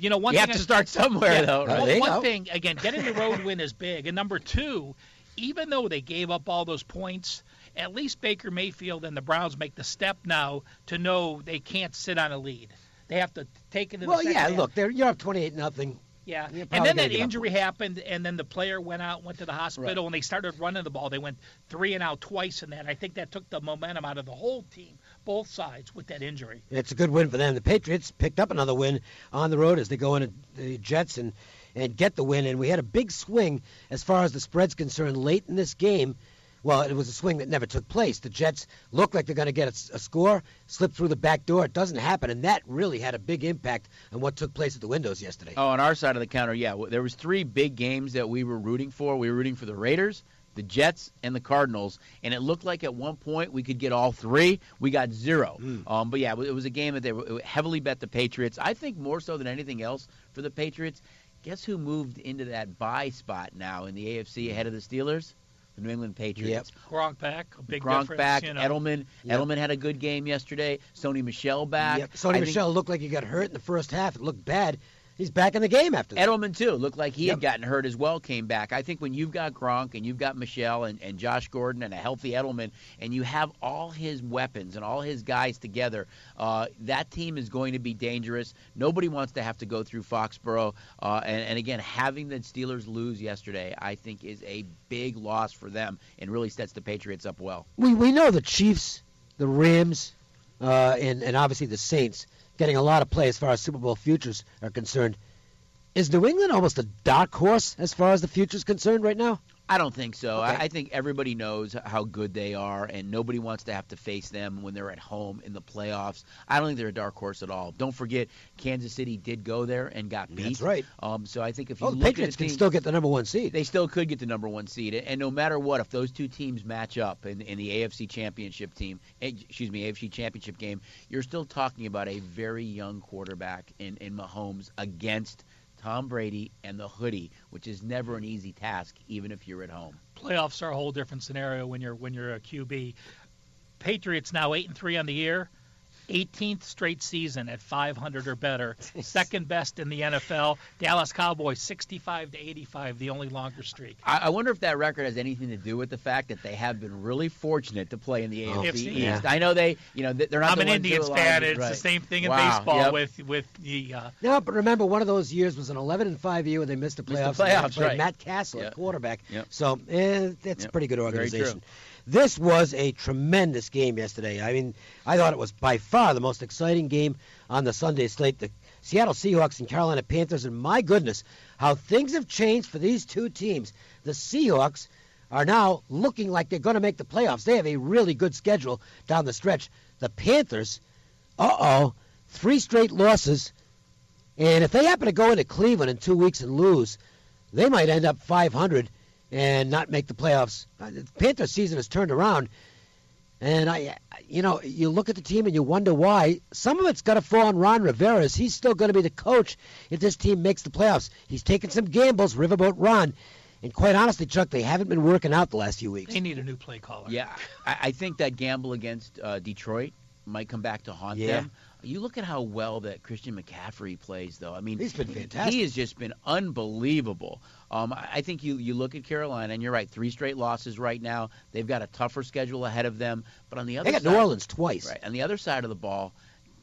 You have to start somewhere, though. Right? One thing, again, getting the road win is big. And number two, even though they gave up all those points, at least Baker Mayfield and the Browns make the step now to know they can't sit on a lead. They have to take it in the second half. Look, you're up 28-0. Yeah, and then that injury happened, and then the player went to the hospital, and they started running the ball. They went 3 and out twice in that. I think that took the momentum out of the whole team, both sides, with that injury. It's a good win for them. The Patriots picked up another win on the road as they go into the Jets and get the win. And we had a big swing as far as the spread's concerned late in this game. Well, it was a swing that never took place. The Jets looked like they're going to get a score, slip through the back door. It doesn't happen, and that really had a big impact on what took place at the windows yesterday. Oh, on our side of the counter, yeah. There was 3 big games that we were rooting for. We were rooting for the Raiders, the Jets, and the Cardinals, and it looked like at one point we could get all 3. We got 0. But, yeah, it was a game that they heavily bet the Patriots. I think more so than anything else for the Patriots, guess who moved into that bye spot now in the AFC ahead of the Steelers? The New England Patriots. Gronk back, a big Gronk difference. back, Edelman. Yep. Edelman had a good game yesterday. Sony Michel back. Yep. Sony Michel looked like he got hurt in the first half. It looked bad. He's back in the game after that. Edelman, too, looked like he had gotten hurt as well, came back. I think when you've got Gronk and you've got Michel and Josh Gordon and a healthy Edelman, and you have all his weapons and all his guys together, that team is going to be dangerous. Nobody wants to have to go through Foxborough. And again, having the Steelers lose yesterday, I think, is a big loss for them and really sets the Patriots up well. We know the Chiefs, the Rams, and obviously the Saints getting a lot of play as far as Super Bowl futures are concerned. Is New England almost a dark horse as far as the future's concerned right now? I don't think so. Okay. I think everybody knows how good they are, and nobody wants to have to face them when they're at home in the playoffs. I don't think they're a dark horse at all. Don't forget, Kansas City did go there and got beat. That's right. So I think if you the look Patriots at the team, can still get the number 1 seed. They still could get the number 1 seed, and no matter what, if those two teams match up in the AFC Championship AFC Championship game, you're still talking about a very young quarterback in Mahomes against Tom Brady and the hoodie, which is never an easy task, even if you're at home. Playoffs are a whole different scenario when you're a QB. Patriots now 8-3 on the year, 18th straight season at 500 or better, second best in the NFL. Dallas Cowboys 65-85, the only longer streak. I wonder if that record has anything to do with the fact that they have been really fortunate to play in the AFC East. Yeah. I know they're not. I'm the an ones Indians who fan. alive, It's right. the same thing in Wow. baseball Yep. with the. No, but remember, one of those years was an 11-5 year where they missed the playoffs. playoffs, Played right. Matt Castle at Yep. quarterback. Yep. So that's a pretty good Very organization. true. This was a tremendous game yesterday. I mean, I thought it was by far the most exciting game on the Sunday slate. The Seattle Seahawks and Carolina Panthers, and my goodness, how things have changed for these two teams. The Seahawks are now looking like they're going to make the playoffs. They have a really good schedule down the stretch. The Panthers, 3 straight losses. And if they happen to go into Cleveland in 2 weeks and lose, they might end up 500 and not make the playoffs. The Panthers season has turned around. And, you look at the team and you wonder why. Some of it's got to fall on Ron Rivera. He's still going to be the coach if this team makes the playoffs. He's taken some gambles, Riverboat Ron. And quite honestly, Chuck, they haven't been working out the last few weeks. They need a new play caller. Yeah, I think that gamble against Detroit might come back to haunt them. You look at how well that Christian McCaffrey plays, though. I mean, he's been fantastic. He has just been unbelievable. I think you look at Carolina, and you're right, 3 straight losses right now. They've got a tougher schedule ahead of them. But on the other side, they got New Orleans twice. Right. On the other side of the ball,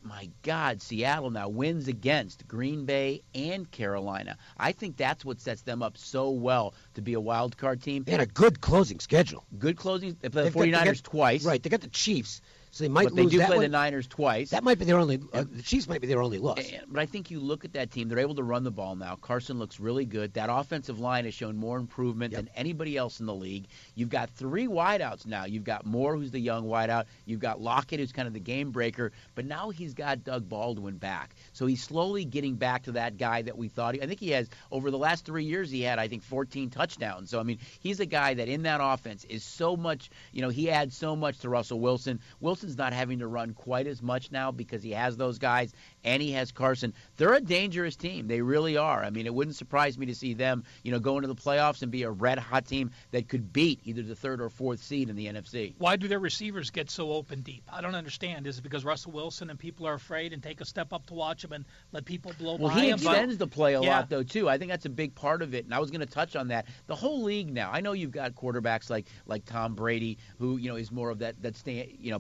my God, Seattle now wins against Green Bay and Carolina. I think that's what sets them up so well to be a wild card team. They had a good closing schedule. Good closing. They play the 49ers twice. Right. They got the Chiefs. So they might but they lose do that play one. the Niners twice. That might be their only. The Chiefs might be their only loss. But I think you look at that team; they're able to run the ball now. Carson looks really good. That offensive line has shown more improvement than anybody else in the league. You've got 3 wideouts now. You've got Moore, who's the young wideout. You've got Lockett, who's kind of the game breaker. But now he's got Doug Baldwin back, so he's slowly getting back to that guy that we thought. I think he has over the last 3 years. He had, I think, 14 touchdowns. So I mean, he's a guy that in that offense is so much. He adds so much to Russell Wilson. Wilson's Wilson's not having to run quite as much now because he has those guys and he has Carson. They're a dangerous team. They really are. I mean, it wouldn't surprise me to see them, go into the playoffs and be a red-hot team that could beat either the third or fourth seed in the NFC. Why do their receivers get so open deep? I don't understand. Is it because Russell Wilson and people are afraid and take a step up to watch him and let people blow by him? Well, he extends the play a Yeah. lot, though, too. I think that's a big part of it, and I was going to touch on that. The whole league now, I know you've got quarterbacks like Tom Brady, who, is more of that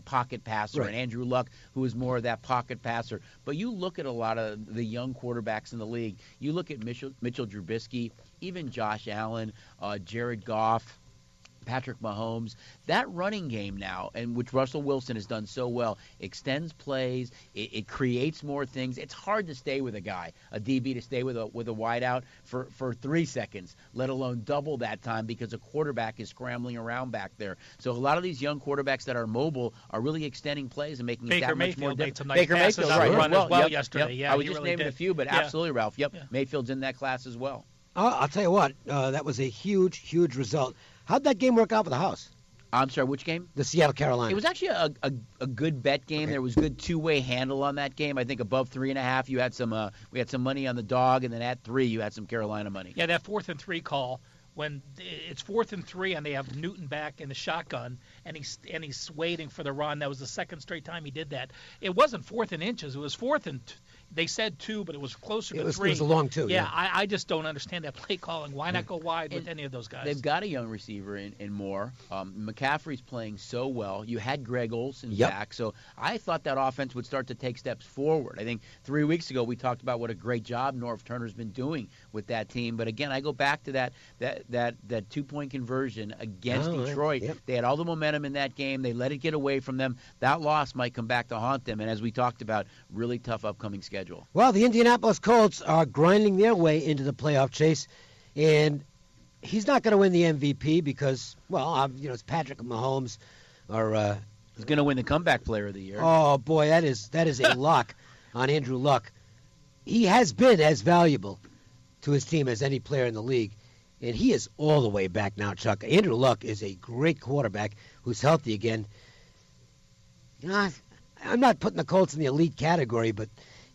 pocket passer, Right. and Andrew Luck, who is more of that pocket passer. But you look at a lot of the young quarterbacks in the league. You look at Mitchell Trubisky, even Josh Allen, Jared Goff, Patrick Mahomes. That running game now, and which Russell Wilson has done so well, extends plays. It creates more things. It's hard to stay with a guy, a DB, to stay with a wideout for 3 seconds, let alone double that time, because a quarterback is scrambling around back there. So a lot of these young quarterbacks that are mobile are really extending plays and making it that much more made difficult. some nice passes on the run as well yesterday. Yeah, I was he just really naming did. a few, but Yeah. absolutely, Ralph. Yep, Yeah. Mayfield's in that class as well. I'll tell you what, that was a huge, huge result. How'd that game work out for the house? I'm sorry, which game? The Seattle-Carolina. It was actually a good bet game. Okay. There was good two-way handle on that game. I think above 3.5, you had some. We had some money on the dog, and then at 3, you had some Carolina money. Yeah, that 4th and 3 call, when it's 4th and 3 and they have Newton back in the shotgun and he's waiting for the run. That was the second straight time he did that. It wasn't 4th and inches. It was 4th and they said 2, but it was closer to 3. It was a long 2. Yeah, I just don't understand that play calling. Why not go wide with any of those guys? They've got a young receiver in Moore. McCaffrey's playing so well. You had Greg Olsen Yep. back, so I thought that offense would start to take steps forward. I think 3 weeks ago we talked about what a great job Norv Turner's been doing with that team. But again, I go back to that 2-point conversion against Detroit. Yep. They had all the momentum in that game. They let it get away from them. That loss might come back to haunt them. And as we talked about, really tough upcoming schedule. Well, the Indianapolis Colts are grinding their way into the playoff chase, and he's not going to win the MVP because, well, it's Patrick Mahomes. He's going to win the comeback player of the year. Oh boy, that is a lock on Andrew Luck. He has been as valuable to his team as any player in the league, and he is all the way back now, Chuck. Andrew Luck is a great quarterback who's healthy again. I'm not putting the Colts in the elite category, but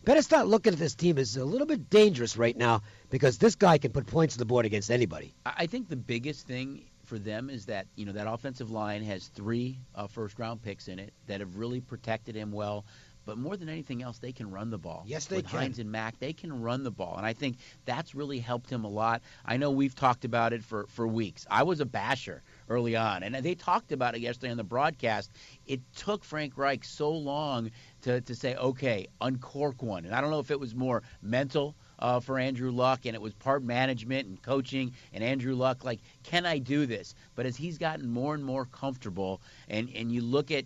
better start looking at this team as a little bit dangerous right now because this guy can put points on the board against anybody. I think the biggest thing for them is that, that offensive line has 3 first-round picks in it that have really protected him well. But more than anything else, they can run the ball. Yes, they With can. Hines and Mack, they can run the ball. And I think that's really helped him a lot. I know we've talked about it for weeks. I was a basher early on, and they talked about it yesterday on the broadcast. It took Frank Reich so long to say, okay, uncork one. And I don't know if it was more mental for Andrew Luck, and it was part management and coaching, and Andrew Luck, like, can I do this? But as he's gotten more and more comfortable, and you look at,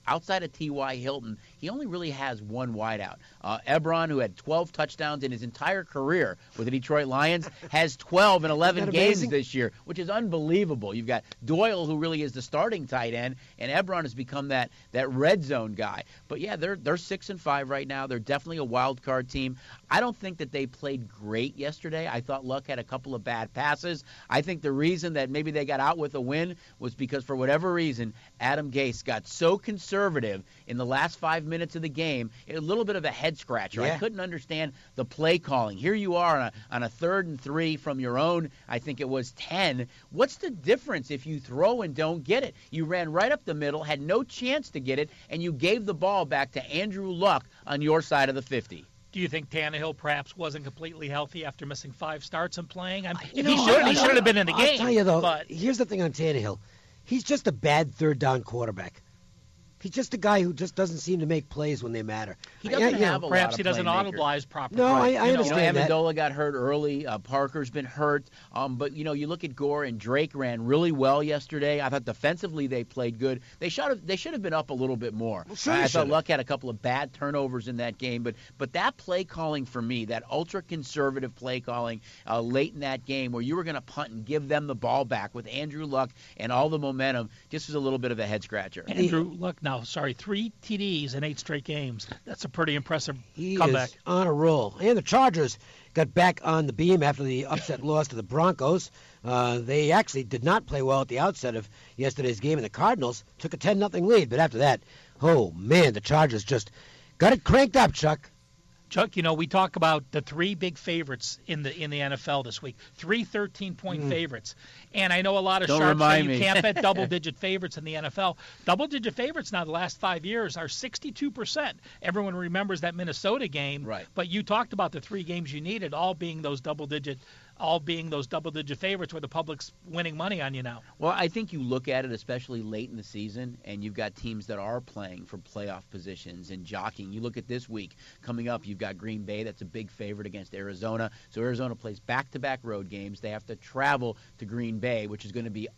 outside of T.Y. Hilton, he only really has one wideout. Ebron, who had 12 touchdowns in his entire career with the Detroit Lions, has 12 in 11 games this year, which is unbelievable. You've got Doyle, who really is the starting tight end, and Ebron has become that red zone guy. But yeah, they're 6-5 right now. They're definitely a wild card team. I don't think that they played great yesterday. I thought Luck had a couple of bad passes. I think the reason that maybe they got out with a win was because, for whatever reason, Adam Gase got so conservative in the last 5 minutes of the game. A little bit of a head scratcher. Yeah. I couldn't understand the play calling. Here you are on a 3rd and 3 from your own, I think it was 10. What's the difference if you throw and don't get it? You ran right up the middle, had no chance to get it, and you gave the ball back to Andrew Luck on your side of the 50. Do you think Tannehill perhaps wasn't completely healthy after missing 5 starts and playing? He You know, should have been in the game. I'll tell you, though, but here's the thing on Tannehill. He's just a bad third-down quarterback. He's just a guy who just doesn't seem to make plays when they matter. He doesn't have a lot perhaps of he doesn't playmakers. audibilize properly. No, Right. I understand that. Amendola got hurt early. Parker's been hurt. But, you look at Gore and Drake ran really well yesterday. I thought defensively they played good. They should have been up a little bit more. Well, sure I they thought should've. Luck had a couple of bad turnovers in that game. But that play calling for me, that ultra-conservative play calling late in that game where you were going to punt and give them the ball back with Andrew Luck and all the momentum, just was a little bit of a head-scratcher. Andrew Luck now, 3 TDs in 8 straight games. That's a pretty impressive He comeback. is on a roll. And the Chargers got back on the beam after the upset loss to the Broncos. They actually did not play well at the outset of yesterday's game, and the Cardinals took a 10-0 lead. But after that, Oh, man, the Chargers just got it cranked up, Chuck. Chuck, we talk about the three big favorites in the NFL this week. Three 13-point favorites. And I know a lot of sharps say you can't bet double-digit favorites in the NFL. Double-digit favorites now the last 5 years are 62%. Everyone remembers that Minnesota game. Right. But you talked about the three games you needed, all being those double-digit favorites where the public's winning money on you now. Well, I think you look at it, especially late in the season, and you've got teams that are playing for playoff positions and jockeying. You look at this week coming up, you've got Green Bay, that's a big favorite against Arizona. So Arizona plays back-to-back road games. They have to travel to Green Bay, which is going to be,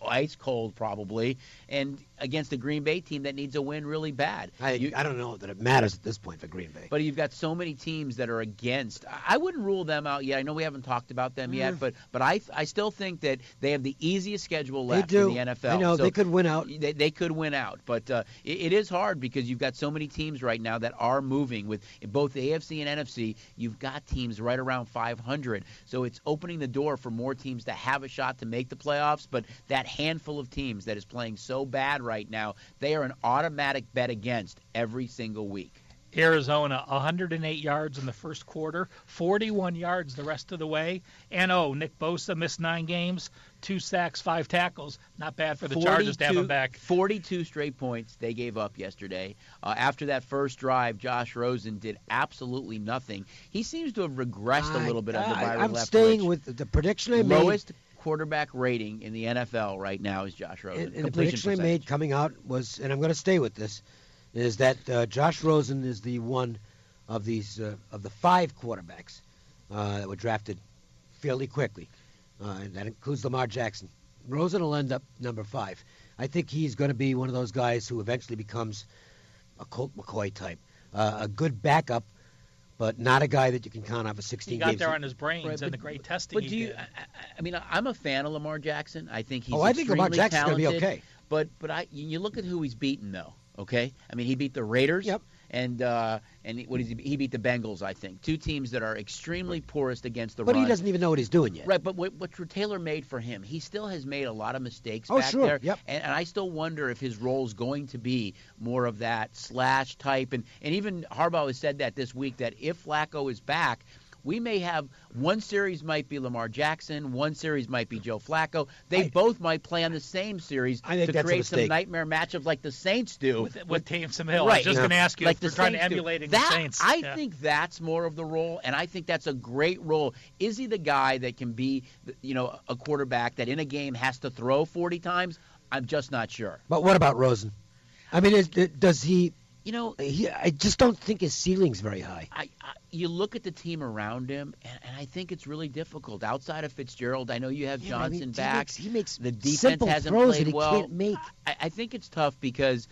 ice cold probably, and against a Green Bay team that needs a win really bad. I don't know that it matters at this point for Green Bay. But you've got so many teams that are against. I wouldn't rule them out yet. I know we haven't talked about them yet, but I still think that they have the easiest schedule left in the NFL. I know, so they could win out. They could win out, but it is hard because you've got so many teams right now that are moving with both the AFC and NFC. You've got teams right around 500, so it's opening the door for more teams to have a shot to make the playoffs. But that handful of teams that is playing so bad right now, they are an automatic bet against every single week. Arizona, 108 yards in the first quarter, 41 yards the rest of the way. And, Nick Bosa missed 9 games, 2 sacks, 5 tackles. Not bad for the Chargers to have him back. 42 straight points they gave up yesterday. After that first drive, Josh Rosen did absolutely nothing. He seems to have regressed a little bit under Byron Leftwich. I'm staying with the prediction I made. Lowest quarterback rating in the NFL right now is Josh Rosen. And the prediction I made coming out was, and I'm going to stay with this, is that Josh Rosen is the one of these of the 5 quarterbacks that were drafted fairly quickly, and that includes Lamar Jackson. Rosen will end up number 5. I think he's going to be one of those guys who eventually becomes a Colt McCoy type, a good backup, but not a guy that you can count on for 16 games. He got there on his brains and the great testing but he did. I'm a fan of Lamar Jackson. I think he's I think Lamar Jackson's going to be okay. But you look at who he's beaten, though. Okay, I mean he beat the Raiders. Yep. And what is he beat the Bengals, I think. 2 teams that are extremely porous against the run. run. But he doesn't even know what he's doing yet. Right, but what Taylor made for him, he still has made a lot of mistakes back sure. there. Yep. And I still wonder if his role is going to be more of that slash type. And even Harbaugh has said that this week, that if Flacco is back, we may have one series might be Lamar Jackson, one series might be Joe Flacco. They both might play on the same series to create some nightmare matchup like the Saints do. With Taysom Hill. Right. I was just going to ask you like if they're trying to emulate the Saints. I think that's more of the role, and I think that's a great role. Is he the guy that can be, a quarterback that in a game has to throw 40 times? I'm just not sure. But what about Rosen? I mean, does he... I just don't think his ceiling's very high. You look at the team around him, and I think it's really difficult. Outside of Fitzgerald, I know you have Johnson back. He makes the defense simple hasn't throws played that he well. can't make. I think it's tough because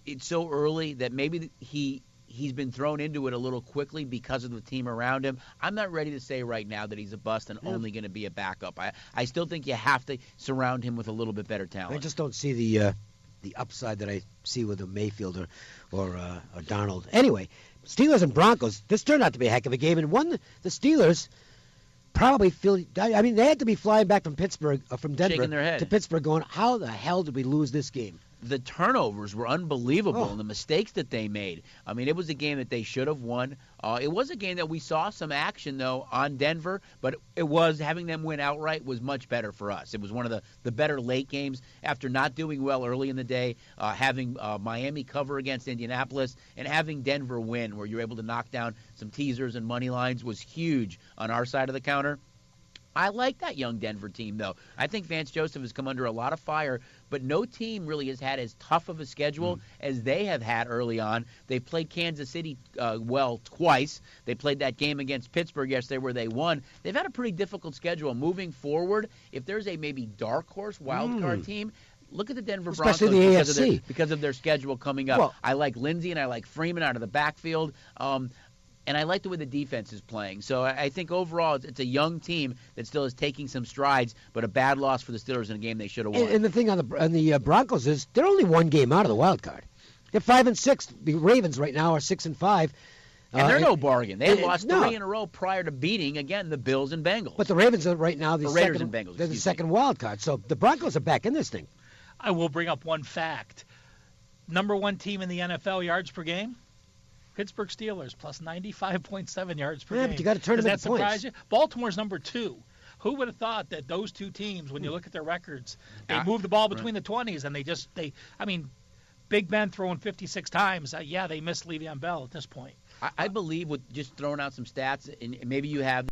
it's so early that maybe he's been thrown into it a little quickly because of the team around him. I'm not ready to say right now that he's a bust and only going to be a backup. I still think you have to surround him with a little bit better talent. I just don't see the upside that I see with a Mayfield or Darnold. Anyway, Steelers and Broncos, this turned out to be a heck of a game, and the Steelers probably feel, I mean, they had to be flying back from Pittsburgh, from Denver shaking their head to Pittsburgh going, how the hell did we lose this game? The turnovers were unbelievable and the mistakes that they made. I mean, it was a game that they should have won. It was a game that we saw some action, though, on Denver, but it was having them win outright was much better for us. It was one of the better late games after not doing well early in the day, having Miami cover against Indianapolis, and having Denver win where you're able to knock down some teasers and money lines was huge on our side of the counter. I like that young Denver team, though. I think Vance Joseph has come under a lot of fire, but no team really has had as tough of a schedule as they have had early on. They played Kansas City twice. They played that game against Pittsburgh yesterday where they won. They've had a pretty difficult schedule. Moving forward, if there's a maybe dark horse wild card team, look at the Denver Broncos the AFC. because of their schedule coming up. Well, I like Lindsey and I like Freeman out of the backfield. And I like the way the defense is playing. So I think overall it's a young team that still is taking some strides, but a bad loss for the Steelers in a game they should have won. And the thing on the Broncos is they're only one game out of the wild card. They're 5-6. The Ravens right now are 6-5. And they're no bargain. They had lost 3 in a row prior to beating, again, the Bills and Bengals. But the Ravens are right now Raiders and Bengals. They're the second wild card. So the Broncos are back in this thing. I will bring up one fact. Number one team in the NFL yards per game? Pittsburgh Steelers, plus 95.7 yards per game. But you got to turn them into Does that surprise points. you? Baltimore's number 2. Who would have thought that those two teams, when you look at their records, they move the ball between the 20s, and Big Ben throwing 56 times, they miss Le'Veon Bell at this point. I believe with just throwing out some stats, and maybe you have